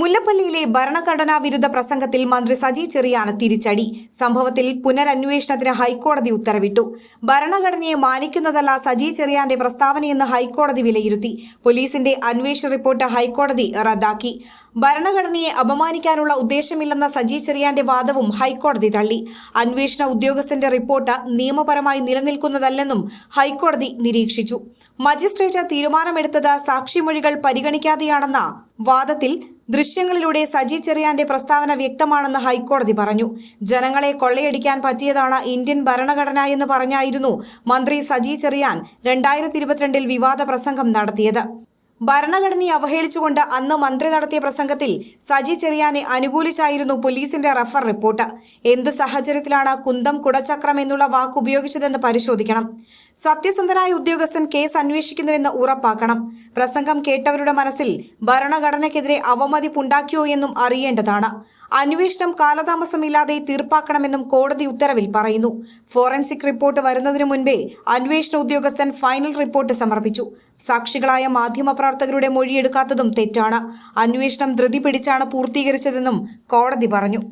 മുല്ലപ്പള്ളിയിലെ ഭരണഘടനാ വിരുദ്ധ പ്രസംഗത്തിൽ മന്ത്രി സജി ചെറിയാന് തിരിച്ചടി. സംഭവത്തിൽ പുനരന്വേഷണത്തിന് ഹൈക്കോടതി ഉത്തരവിട്ടു. ഭരണഘടനയെ മാനിക്കുന്നതല്ല സജി ചെറിയാന്റെ പ്രസ്താവനയെന്ന് ഹൈക്കോടതി വിലയിരുത്തി. പോലീസിന്റെ അന്വേഷണ റിപ്പോർട്ട് ഹൈക്കോടതി റദ്ദാക്കി. ഭരണഘടനയെ അപമാനിക്കാനുള്ള ഉദ്ദേശമില്ലെന്ന സജി ചെറിയാന്റെ വാദവും ഹൈക്കോടതി തള്ളി. അന്വേഷണ ഉദ്യോഗസ്ഥന്റെ റിപ്പോർട്ട് നിയമപരമായി നിലനിൽക്കുന്നതല്ലെന്നും ഹൈക്കോടതി നിരീക്ഷിച്ചു. മജിസ്ട്രേറ്റ് തീരുമാനമെടുത്തത് സാക്ഷിമൊഴികൾ പരിഗണിക്കാതെയാണെന്ന വാദത്തിൽ ദൃശ്യങ്ങളിലൂടെ സജി ചെറിയാന്റെ പ്രസ്താവന വ്യക്തമാണെന്ന് ഹൈക്കോടതി പറഞ്ഞു. ജനങ്ങളെ കൊള്ളയടിക്കാൻ പറ്റിയതാണ് ഇന്ത്യൻ ഭരണഘടന എന്ന് പറഞ്ഞായിരുന്നു മന്ത്രി സജി ചെറിയാൻ 2022 വിവാദ പ്രസംഗം നടത്തിയത്. ഭരണഘടനയെ അവഹേളിച്ചുകൊണ്ട് അന്ന് മന്ത്രി നടത്തിയ പ്രസംഗത്തിൽ സജി ചെറിയാനെ അനുകൂലിച്ചായിരുന്നു പോലീസിന്റെ റഫർ റിപ്പോർട്ട്. എന്ത് സാഹചര്യത്തിലാണ് കുന്തം കുടച്ചക്രം എന്നുള്ള വാക്ക് ഉപയോഗിച്ചതെന്ന് പരിശോധിക്കണം. സത്യസന്ധനായ ഉദ്യോഗസ്ഥൻ കേസ് അന്വേഷിക്കുന്നുവെന്ന് ഉറപ്പാക്കണം. പ്രസംഗം കേട്ടവരുടെ മനസ്സിൽ ഭരണഘടനയ്ക്കെതിരെ അവമതിപ്പുണ്ടാക്കിയോ എന്നും അറിയേണ്ടതാണ്. അന്വേഷണം കാലതാമസമില്ലാതെ തീർപ്പാക്കണമെന്നും കോടതി ഉത്തരവിൽ പറയുന്നു. ഫോറൻസിക് റിപ്പോർട്ട് വരുന്നതിനു മുൻപേ അന്വേഷണ ഉദ്യോഗസ്ഥൻ ഫൈനൽ റിപ്പോർട്ട് സമർപ്പിച്ചു. സാക്ഷികളായ മാധ്യമപ്രവർത്തകരുടെ മൊഴിയെടുക്കാത്തതും തെറ്റാണ്. അന്വേഷണം ധൃതി പിടിച്ചാണ് പൂർത്തീകരിച്ചതെന്നും കോടതി പറഞ്ഞു.